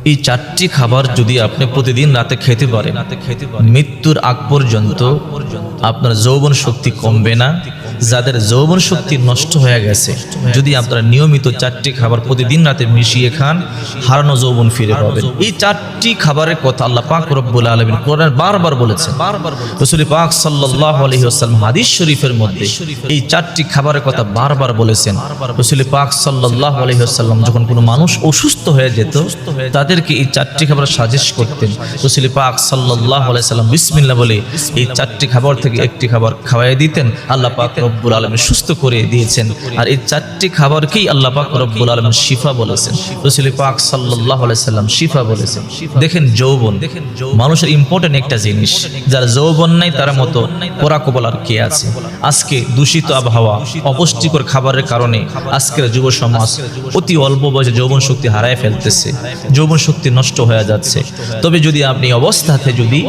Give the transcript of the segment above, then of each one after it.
এই চারটি খাবার যদি আপনি প্রতিদিন রাতে খেতে পারেন, মৃত্যুর আগ পর্যন্ত আপনার যৌবন শক্তি কমবে না। যাদের যৌবন শক্তি নষ্ট হয়ে গেছে, যদি আপনারা নিয়মিত চারটি খাবার প্রতিদিন রাতে মিশিয়ে খান, হারানো যৌবন ফিরে পাবেন। এই চারটি খাবারের কথা আল্লাহ পাক রব্বুল আলামিন কোরআনে বারবার বলেছেন। রাসূল পাক সাল্লাল্লাহু আলাইহি ওয়াসাল্লাম হাদিস শরীফের মধ্যে এই চারটি খাবারের কথা বারবার বলেছেন। রাসূল পাক সাল্লাল্লাহু আলাইহি ওয়াসাল্লাম যখন কোনো মানুষ অসুস্থ হয়ে যেত, তাদেরকে এই চারটি খাবার সাজেস্ট করতেন। রাসূল পাক সাল্লাল্লাহু আলাইহি ওয়াসাল্লাম বিসমিল্লাহ বলে এই চারটি খাবার থেকে একটি খাবার খাওয়াই দিতেন। আল্লাহ পাক রব্বুল আলামিন সুস্থ করে দিয়েছেন। আর এই চারটি খাবারকেই আল্লাহ পাক রব্বুল আলামিন শিফা বলেছেন। রাসূল পাক সাল্লাল্লাহু আলাইহি ওয়াসাল্লাম শিফা বলেছেন। দেখেন যৌবন মানুষের ইম্পর্টেন্ট একটা জিনিস। যার যৌবন নাই তার মতো পোড়া কপাল আর কে আছে? আজকে দূষিত আবহাওয়া, অপুষ্টিকর খাবারের কারণে আজকের যুব সমাজ অতি অল্প বয়সে যৌবন শক্তি হারায় ফেলতেছে, যৌবন শক্তি নষ্ট হয়ে যাচ্ছে। তবে যদি আপনি অবস্থাতে যদি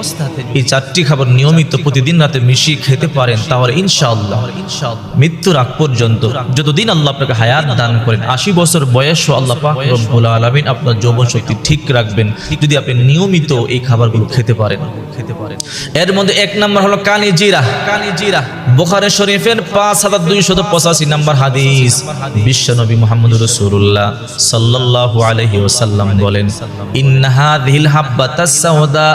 এই চারটি খাবার নিয়মিত প্রতিদিন রাতে মিশিয়ে খেতে পারেন, তাহলে ইনশাআল্লাহ মৃত্যুর আগ পর্যন্ত যতদিন আল্লাহ আপনাকে হায়াত দান করেন, 80 বছর বয়সও আল্লাহ পাক রব্বুল আলামিন আপনার যৌবন শক্তি ঠিক রাখবেন, যদি আপনি নিয়মিত এই খাবারগুলো খেতে পারেন। এর মধ্যে এক নম্বর হলো কালি জিরা। বুখারী শরীফের 5285 নম্বর হাদিস, বিশ্বনবী মুহাম্মদুর রাসূলুল্লাহ সাল্লাল্লাহু আলাইহি ওয়াসাল্লাম বলেন, ইন্না হাযিহিল হাব্বাতাস সাওদা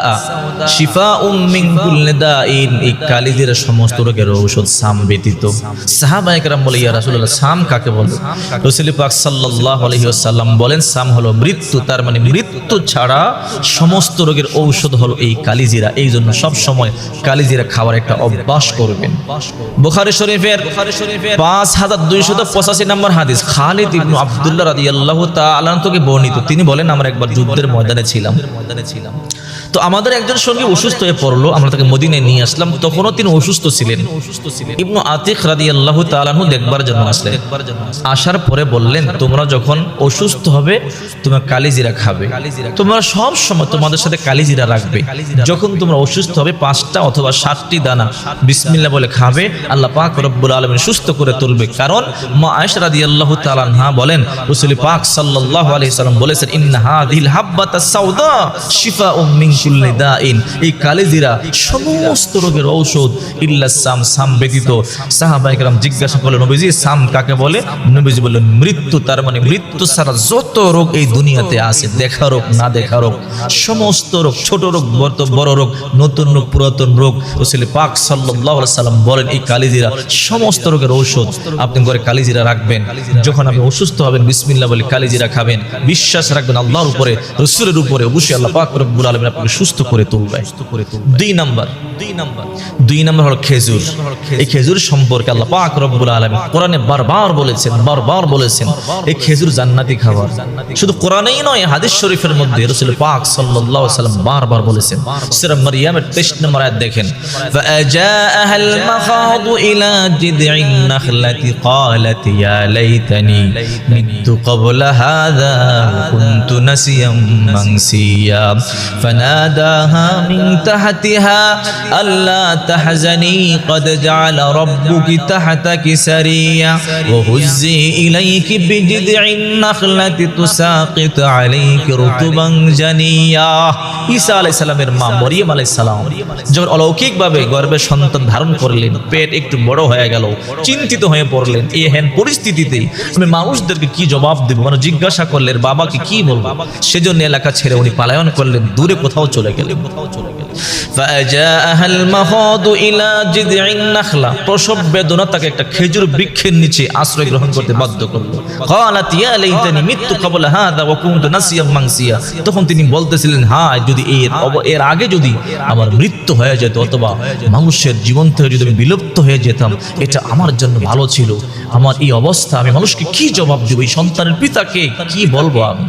শিফাউম মিন কুল্লি দাইন। এই কালি জিরা সমস্ত রোগের ঔষধ, সাম ব্যতীত। সাহাবায়ে কেরাম বলে, ইয়া রাসূলুল্লাহ, সাম কাকে বলে? রাসূল পাক সাল্লাল্লাহু আলাইহি ওয়াসাল্লাম বলেন, সাম হলো মৃত্যু। তার মানে মৃত্যু ছাড়া সমস্ত রোগের ঔষধ হলো এই কালিজিরা। এই জন্য সব সময় কালিজিরা খাওয়ার একটা অভ্যাস করবেন। বুখারী শরীফের 5285 নম্বর হাদিস, খালিদ ইবনে আব্দুল্লাহ রাদিয়াল্লাহু তাআলা থেকে বর্ণিত। তিনি বলেন, আমরা একবার যুদ্ধের ময়দানে ছিলাম। তো আমাদের একজন সঙ্গী অসুস্থ হয়ে পড়লো, আমরা তাকে মদিনায় নিয়ে আসলাম। তখনও তিনি অসুস্থ ছিলেন। ইবনু আতিক রাদিয়াল্লাহু তাআলা আনহু দেখবার জন্য আসলেন। আসার পরে বললেন, তোমরা যখন অসুস্থ হবে তোমরা কালিজিরা খাবে, তোমরা সব সময় তোমাদের সাথে কালিজিরা রাখবে। যখন তোমরা অসুস্থ হবে 5টা অথবা 7টি দানা বিসমিল্লাহ বলে খাবে, আল্লাহ পাক রব্বুল আলামিন সুস্থ করে তুলবে। কারণ মা আয়েশা রাদিয়াল্লাহু তাআলা আনহা বলেন, রাসূল পাক সাল্লাল্লাহু আলাইহি সাল্লাম বলেছেন, ইন্না হাযিহিল হাব্বাতাস সাওদা শিফাউম মিন কুল্লি দাইন। এই কালিজিরা সমস্ত রোগের ঔষধ, ইল্লা সাম ব্যতীত। সাহাবায়ে কেরাম জিজ্ঞাসা করলেন, নবীজি সাম কাকে বলে? নবীজি বললেন, মৃত্যু। তার মানে মৃত্যু ছাড়া যত রোগ এই দুনিয়াতে আছে, দেখা রোগ না দেখা রোগ, সমস্ত রোগ, ছোট রোগ বড় রোগ, নতুন রোগ পুরাতন রোগ, রাসূল পাক সাল্লাল্লাহু আলাইহি সাল্লাম বলেন, এই কালিজিরা সমস্ত রোগের ঔষধ। আপনি ঘরে কালিজিরা রাখবেন, যখন আপনি অসুস্থ হবেন বিসমিল্লাহ বলে কালিজিরা খাবেন, বিশ্বাস রাখবেন আল্লাহর উপরে, রাসূলের উপরে, অবশ্যই আল্লাহ পাক রব্বুল আলামিন আপনাকে সুস্থ করে তুলবে। 2 নম্বর হলো খেজুর। এই খেজুর সম্পর্কে আল্লাহ পাক রব্বুল আলামিন কোরআনে বারবার বলেছেন এই খেজুর জান্নাতি খাবার। শুধু কোরআনেই নয়, হাদিস শরীফের মধ্যে রাসূল পাক সাল্লাল্লাহু আলাইহি সাল্লাম বারবার বলেছেন। সূরা মারইয়ামের 23 নম্বর আয়াত দেখেন, ফাআজাআহাল মাখাদু ইলা জিদঈন নাখলাতি ক্বালাত ইয়া লাইতানি মিতু ক্বাবলা হাযা কুনতু নাসিয়াম মানসিয়া ফানাদাহা মিন তাহতিহা আল্লা তাহজানি قد جعل ربك تحتك سريا وهزي إليك بجذع النخلة تساقط عليك رطبا جنيا। ঈসা আলাইহিস সালামের মা মরিয়ম আলাইহিস সালাম যখন অলৌকিকভাবে গর্ভে সন্তান ধারণ করলেন, পেট একটু বড় হয়ে গেল, চিন্তিত হয়ে পড়লেন। এই হেন পরিস্থিতিতে আমি মানুষদেরকে কি জবাব দেব? মানে জিজ্ঞাসা করলেন বাবাকে কি বলবো। সেজন্য এলাকা ছেড়ে উনি পলায়ন করলেন, দূরে কোথাও চলে গেলেন। ফাআজাআহাল মাখাদু ইলা জিদঈন নাখলা, প্রসব বেদনা তাকে একটা খেজুর বৃক্ষের নিচে আশ্রয় গ্রহণ করতে বাধ্য করলো। ক্বালাত ইয়া লাইতানি মিতু ক্বাবলা হাযা ওয়া কুনতু নাসিয়াম মানসিয়া। তখন তিনি বলতেছিলেন, হ্যাঁ, যদি এর আগে যদি আমার মৃত্যু হয়ে যেত, অথবা মানুষের জীবন থেকে যদি আমি বিলুপ্ত হয়ে যেতাম, এটা আমার জন্য ভালো ছিল। আমার এই অবস্থা, আমি মানুষকে কি জবাব দেব? এই সন্তানের পিতাকে কি বলবো আমি?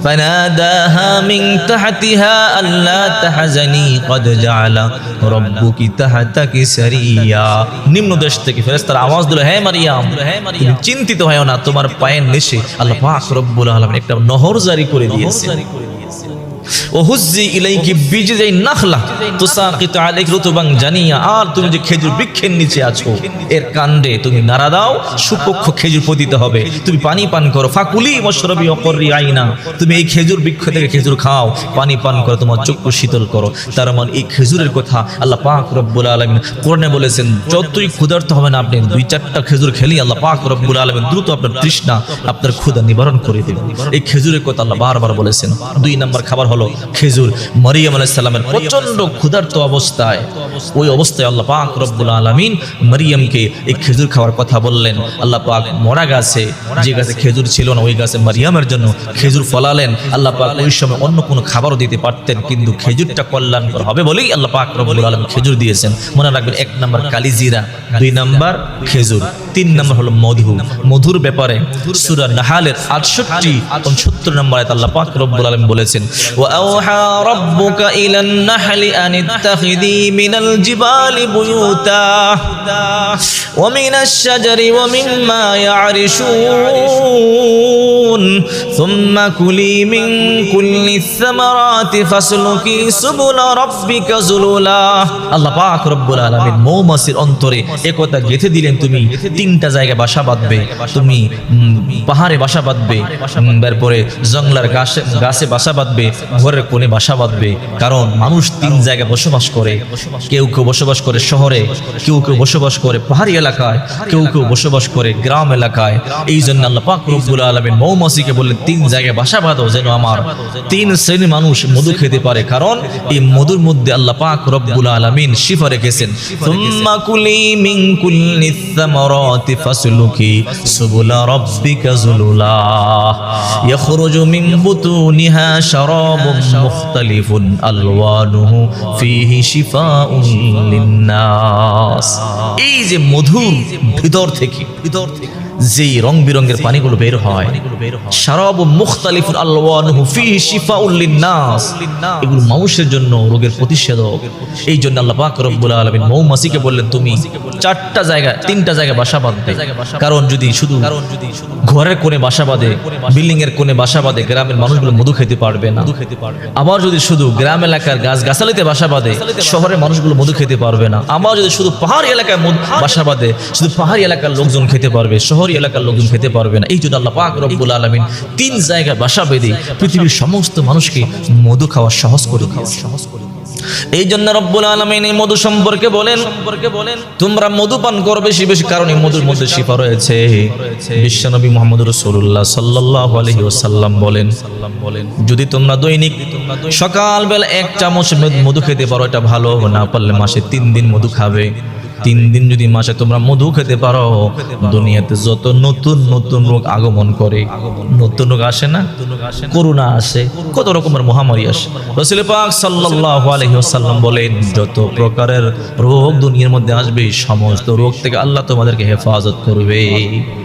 ফানাদাহা মিন তাহতিহা আল্লা তাহজানি قد جعل ربك تحتك سريا। নিম্ন দেশ থেকে ফেরেশতারা আওয়াজ দিল, হে মারিয়াম, তুমি চিন্তিত হয়ো না, তোমার পায়ের নিচে আল্লাহ পাক রব্বুল আলামিন একটা নহর জারি করে দিয়েছেন। ও হুজ্জি ইলাইকি বিজদাইন নাখলা তুসাকিতু আলাইকি রুতবান জানিয়া, আর তুমি যে খেজুর বৃক্ষের নিচে আছো এর কাণ্ডে তুমি নাড়া দাও, সুপক্ষ খেজুর পতিত হবে, তুমি পানি পান করো। ফাকুলি ওয়াশরাবি ওয়াকরি আইনা, তুমি এই খেজুর বৃক্ষ থেকে খেজুর খাও, পানি পান করো, তোমার চক্ষু শীতল করো। তার মানে এই খেজুরের কথা আল্লাহ পাক রব্বুল আলামিন কোরআনে বলেছেন, যতই ক্ষুধার্ত হবেন আপনি 2-4টা খেজুর খেলেই আল্লাহ পাক রব্বুল আলামিন দ্রুত আপনার তৃষ্ণা, আপনার ক্ষুধা নিবারণ করে দেবেন। এই খেজুরের কথা আল্লাহ বারবার বলেছেন। 2 নম্বর খাবার হলো খেজুর। মরিয়ম আলাইহিস সালামের প্রচন্ড ক্ষুধার্ত অবস্থায়, ওই অবস্থায় আল্লাহ পাক রব্বুল আলামিন মরিয়মকে এই খেজুর খাওয়ার কথা বললেন। আল্লাহ পাক মরা গাছে, যে গাছে খেজুর ছিল না, ওই গাছে মরিয়মের জন্য খেজুর ফলালেন। আল্লাহ পাক ওই সময় অন্য কোনো খাবারও দিতে পারতেন, কিন্তু খেজুরটা কল্যাণকর হবে বলেই আল্লাহ পাক রব্বুল আলামিন খেজুর দিয়েছেন। মনে রাখবেন, 1 নম্বর কালিজিরা, 2 নম্বর খেজুর, 3 নম্বর হলো মধু। মধুর ব্যাপারে সূরা নাহালের 68-70 নম্বর আয়াত আল্লাহ পাক রব্বুল আলামিন বলেছেন, ওয়া আওহা রাব্বুকা ইলান নাহলি আন ইত্তাখিযি মিনাল জিবালি বুয়ুতা ওয়া মিনাশ শাজারি ওয়া মিম্মা ইয়ারিশুন সুম্মা কুলি মিন কুল্লিস সামারাতি ফাসলুকি সুবুলা রাব্বিকা যুলুলা। আল্লাহ পাক রব্বুল আলামিন মৌমাছির অন্তরে একথা গেঁথে দিলেন, তুমি 3টা জায়গায় বাসা বাঁধবে, তুমি পাহাড়ে বাসা বাঁধবে, তারপরে জঙ্গলার গাছে বাসা বাঁধবে, ঘরের কোণে বাসা বাঁধবে। কারণ মানুষ 3 জায়গায় বসবাস করে, কেউ কেউ বসবাস করে শহরে, কেউ কেউ বসবাস করে পাহাড়ি এলাকায়, কেউ কেউ বসবাস করে গ্রাম এলাকায়। এই জন্য আল্লাহ পাক রব্বুল আলামিন মৌমাছিকে বললেন, 3 জায়গায় বাসা বাঁধো, যেন আমার 3 শ্রেণীর মানুষ মধু খেতে পারে। কারণ এই মধুর মধ্যে আল্লাহ পাক রব্বুল আলামিন শিফা রেখেছেন। সুম্মা কুলি মিন কুল্লিস সামারাতি ফাসলুকি সুবুলা রাব্বিকা যুলুলা ইয়াখরুজু মিন বুতুনিহা শারাবুন মুখতালিফুন আলওয়ানুহু ফীহি শিফাউন লিন্নাস। এই যে মধুর ভিতর থেকে যেই রং বিরঙের পানিগুলো বের হয়, শারাবুন মুখতালিফুন আলওয়ানুহু ফীহি শিফাউন লিন্নাস, এগুলো মানুষের জন্য রোগের প্রতিষেধক। এই জন্য আল্লাহ পাক রব্বুল আলামিন মৌমাছিকে বললেন, তুমি 3টা জায়গায় বাসা বাঁধবে। কারণ যদি শুধু ঘরের কোণে বাসা বাঁধে, বিল্ডিং এর কোণে বাসা বাঁধে, গ্রামের মানুষগুলো মধু খেতে পারবে না। আবার যদি শুধু গ্রাম এলাকার গাছগাছালিতে বাসা বাঁধে, শহরের মানুষগুলো মধু খেতে পারবে না। আবার যদি শুধু পাহাড়ি এলাকায় বাসা বাঁধে, শুধু পাহাড়ি এলাকার লোকজন খেতে পারবে, শহরি এলাকার লোকজন খেতে পারবে না। এই জন্য আল্লাহ পাক রব্বুল আলামিন 3 জায়গায় বাসা বেঁধে পৃথিবীর সমস্ত মানুষকে মধু খাওয়া সহজ করে দিয়েছেন। এই জন্য রব্বুল আলামিন এই মধু সম্পর্কে বলেন, তোমরা মধু পান করো বেশি বেশি, কারণ এই মধুর মধ্যে শিফা রয়েছে। বিশ্বনবী মুহাম্মদ রাসূলুল্লাহ সাল্লাল্লাহু আলাইহি ওয়াসাল্লাম বলেন, যদি তোমরা দৈনিক সকালবেলা 1 চামচ মধু খেতে পারো, এটা ভালো। না পারলে মাসে 3 দিন মধু খাবে। 3 দিন যদি মাসে তোমরা মধু খেতে পারো, দুনিয়াতে যত নতুন নতুন রোগ আগমন করে, নতুন রোগ আসে না, করোনা আসে, কত রকমের মহামারী আসে। রাসূল পাক সাল্লাল্লাহু আলাইহি ওয়াসাল্লাম বলেন, যত প্রকারের রোগ দুনিয়ার মধ্যে আসবে, সমস্ত রোগ থেকে আল্লাহ তোমাদেরকে হেফাজত করবে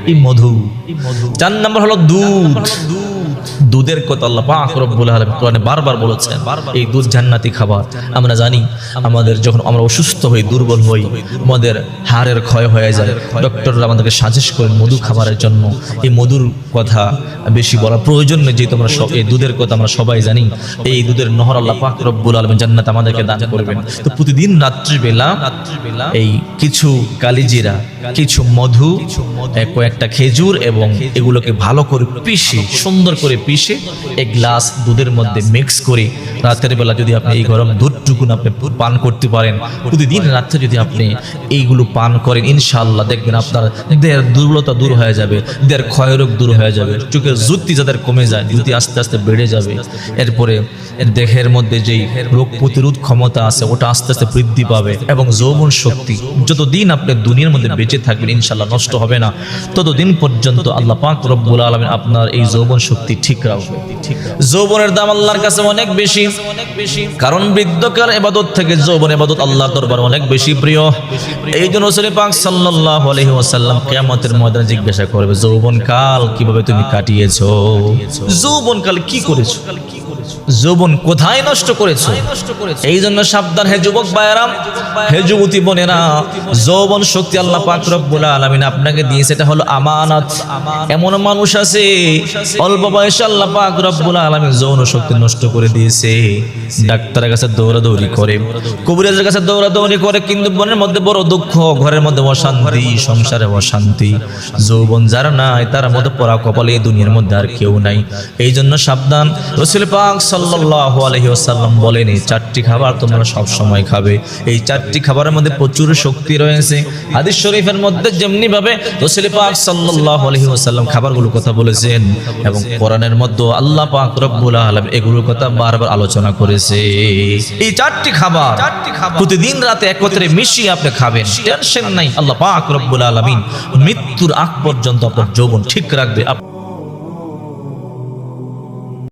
এই মধু। 4 নম্বর হলো দুধ। দুধের কথা আল্লাহ পাক রব্বুল আলামিন কোরআনে বারবার বলেছেন, এই দুধ জান্নাতি খাবার। আমরা জানি আমাদের যখন আমরা অসুস্থ হই, দুর্বল হই, আমাদের হাড়ের ক্ষয় হয়ে যায়, ডক্টররা আমাদেরকে সাজেস্ট করেন মধু খাবারের জন্য। এই মধুর কথা বেশি বলার প্রয়োজন নেই, যেহেতু আমরা এই দুধের কথা আমরা সবাই জানি। এই দুধের নহর আল্লাহ পাক রব্বুল আলামিন জান্নাত আমাদেরকে দান করবেন। তো প্রতিদিন রাত্রিবেলা এই কিছু কালিজিরা, কিছু মধু, কয়েকটা খেজুর এবং এগুলোকে ভালো করে পিষে, সুন্দর করে পিষে 1 গ্লাস দুধের মধ্যে মিক্স করে রাতের বেলা যদি আপনি এই গরম দুধটুকুন আপনি পান করতে পারেন, প্রতিদিন রাত্রে যদি আপনি এইগুলো পান করেন, ইনশাআল্লাহ দেখবেন আপনার দেহের দুর্বলতা দূর হয়ে যাবে, দেহের ক্ষয়রোগ দূর হয়ে যাবে, চোখের জ্যোতি যাদের কমে যায়, জ্যোতি আস্তে আস্তে বেড়ে যাবে। এরপরে দেহের মধ্যে যেই রোগ প্রতিরোধ ক্ষমতা আছে ওটা আস্তে আস্তে বৃদ্ধি পাবে, এবং যৌবন শক্তি যতদিন আপনি দুনিয়ার মধ্যে বেঁচে থাকবেন ইনশাআল্লাহ নষ্ট হবে না, ততদিন পর্যন্ত আল্লাহ পাক রব্বুল আলামিন আপনার এই যৌবন শক্তি ঠিক রাখবে। যৌবনের দাম আল্লাহর কাছে অনেক বেশি, কারণ বৃদ্ধকাল ইবাদত থেকে যৌবন ইবাদত আল্লাহর দরবারে অনেক বেশি প্রিয়। এই জন্য রাসূল পাক সাল্লাল্লাহু আলাইহি ওয়াসাল্লাম কিয়ামতের ময়দানে জিজ্ঞাসা করবে, যৌবন কাল কিভাবে তুমি কাটিয়েছো, যৌবন কাল কি করেছো। যৌবন কোথায় নষ্ট করেছো? এই জন্য সাবধান হে যুবক ভাইয়েরা, হে যুবতী বোনেরা, যৌবন শক্তি আল্লাহ পাক রব্বুল আলামিন আপনাকে দিয়েছে, এটা হলো আমানত। এমন মানুষ আছে অল্প বয়সে আল্লাহ পাক রব্বুল আলামিন যৌন শক্তি নষ্ট করে দিয়েছে, ডাক্তারের কাছে দৌড়াদৌড়ি করে, কবিরাজের কাছে দৌড়াদৌড়ি করে, কিন্তু মনের মধ্যে বড় দুঃখ, ঘরের মধ্যে অশান্তি, সংসারে অশান্তি। যৌবন যার নাই তার মধ্যে পড়া কপালে এই দুনিয়ার মধ্যে আর কেউ নাই। এই জন্য সাবধান। রাসূল পাক সাল্লাল্লাহু আলাইহি ওয়াসাল্লাম বলেন, এই চারটি খাবার তোমরা সব সময় খাবে। এই চারটি খাবারের মধ্যে প্রচুর শক্তি রয়েছে। হাদিস শরীফের মধ্যে যেমনি ভাবে রাসূল পাক সাল্লাল্লাহু আলাইহি ওয়াসাল্লাম খাবারগুলোর কথা বলেছেন, এবং কোরআনের মধ্যে আল্লাহ পাক রব্বুল আলামিন এগুলোর কথা বারবার আলোচনা করেছে। এই চারটি খাবার প্রতিদিন রাতে একত্রে মিশিয়ে আপনি খাবেন, টেনশন নাই। আল্লাহ পাক রব্বুল আলামিন মৃত্যুর আগ পর্যন্ত আপনার যৌবন ঠিক রাখবে।